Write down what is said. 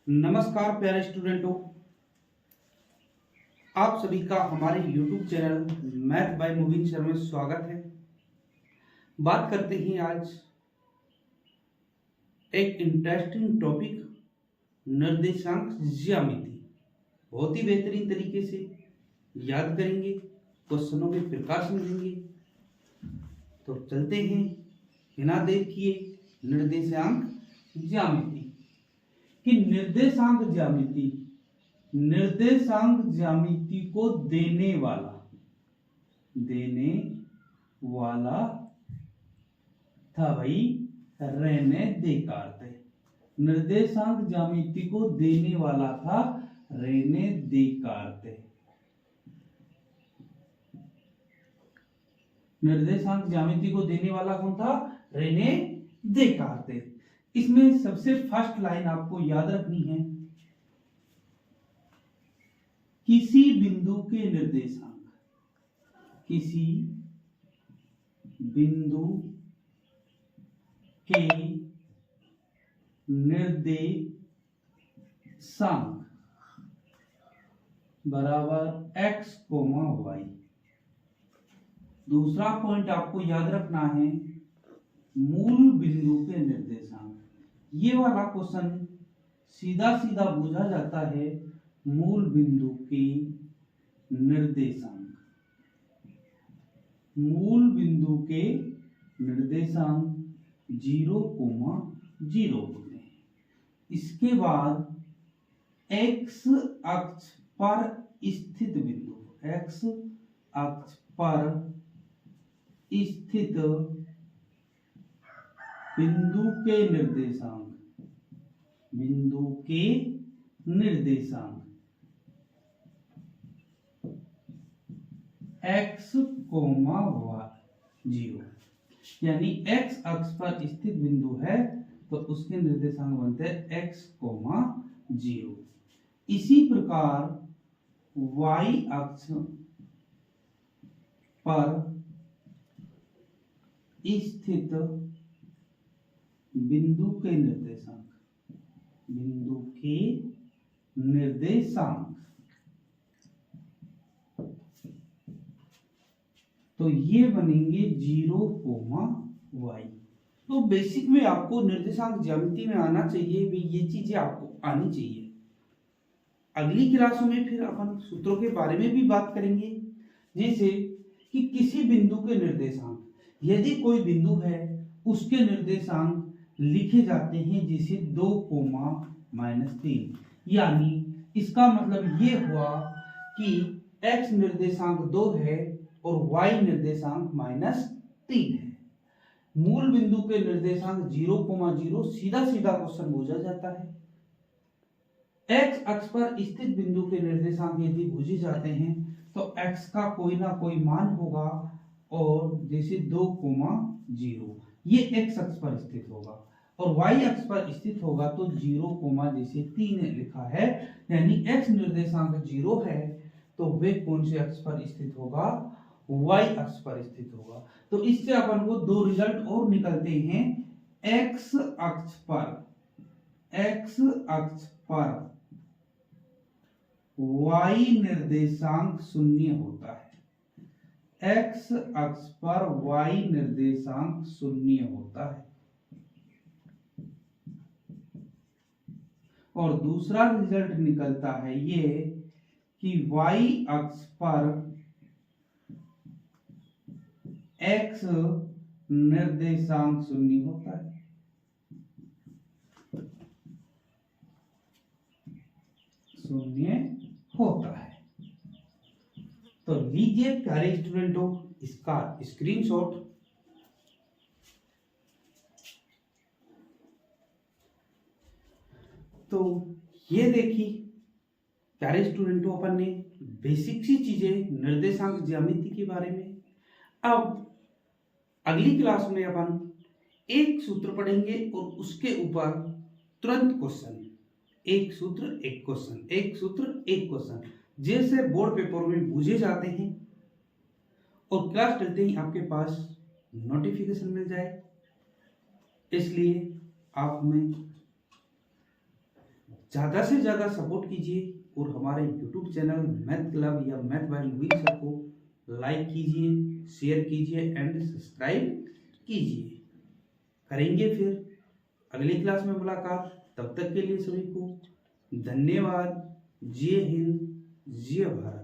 नमस्कार प्यारे स्टूडेंटों, आप सभी का हमारे YouTube channel math by Mubeen sir में स्वागत है। बात करते हैं आज एक इंटरेस्टिंग टॉपिक निर्देशांक ज्यामिति। बहुत ही बेहतरीन तरीके से याद करेंगे, क्वेश्चनों के प्रकार समझेंगे। तो चलते हैं बिना देर किए निर्देशांक ज्यामिति कि निर्देशांक ज्यामिति को देने वाला था भाई रेने देकार्ते। निर्देशांक ज्यामिति को देने वाला था रेने देकार्ते। निर्देशांक ज्यामिति को देने वाला कौन था? रेने देकार्ते। इसमें सबसे फर्स्ट लाइन आपको याद रखनी है, किसी बिंदु के निर्देशांक, किसी बिंदु के निर्देशांक बराबर x, y। दूसरा पॉइंट आपको याद रखना है, मूल बिंदु के निर्देशांक। ये वाला क्वेश्चन सीधा सीधा पूछा जाता है, मूल बिंदु के निर्देशांक। मूल बिंदु के निर्देशांक 0,0 होते हैं। इसके बाद x अक्ष पर स्थित बिंदु, x अक्ष पर स्थित बिंदु के निर्देशांक x, y 0, यानी x अक्ष पर स्थित बिंदु है तो उसके निर्देशांक बनते हैं x, 0। इसी प्रकार y अक्ष पर स्थित बिंदु के निर्देशांक तो ये बनेंगे 0, y। तो बेसिक में आपको निर्देशांक ज्यामिति में आना चाहिए, भी ये चीजें आपको आनी चाहिए। अगली क्लासों में फिर अपन सूत्रों के बारे में भी बात करेंगे, जैसे कि किसी बिंदु के निर्देशांक, यदि कोई बिंदु है उसके निर्देशांक लिखे जाते हैं जैसे 2,-3, यानी इसका मतलब ये हुआ कि x निर्देशांक 2 है और y निर्देशांक -3 है। मूल बिंदु के निर्देशांक 0,0 सीधा सीधा क्वेश्चन पूछा जाता है। x अक्ष पर स्थित बिंदु के निर्देशांक यदि पूछे जाते हैं तो x का कोई ना कोई मान होगा, और जैसे 2,0 ये x अक्ष पर स्थित होगा और y अक्ष पर स्थित होगा तो 0, जैसे 3 लिखा है, यानी x निर्देशांक 0 है तो वे कौन से अक्ष पर स्थित होगा? y अक्ष पर स्थित होगा। तो इससे अपन को दो रिजल्ट और निकलते हैं। x अक्ष पर y निर्देशांक 0 होता है। x अक्ष पर y निर्देशांक 0 होता है। और दूसरा रिजल्ट निकलता है ये कि y अक्ष पर x निर्देशांक 0 होता है। तो लीजिए प्यारे स्टूडेंटों इसका स्क्रीनशॉट। तो ये देखिए प्यारे स्टूडेंटों, अपन ने बेसिक सी चीजें निर्देशांक ज्यामिति के बारे में। अब अगली क्लास में अपन एक सूत्र पढ़ेंगे और उसके ऊपर तुरंत क्वेश्चन, एक सूत्र एक क्वेश्चन, एक सूत्र एक क्वेश्चन, जैसे बोर्ड पेपर में पूछे जाते हैं। और क्लास चलते ही आपके पास नोटिफिकेशन मिल जाए, इसलिए आप हमें ज़्यादा से ज़्यादा सपोर्ट कीजिए और हमारे यूट्यूब चैनल मैथ क्लब या मैथ बाय विल सर को लाइक कीजिए, शेयर कीजिए एंड सब्सक्राइब कीजिए। करेंगे फिर अगली क्लास में मुलाकात। तब तक के लिए सभी को धन्यवाद। जय हिंद, जय भारत।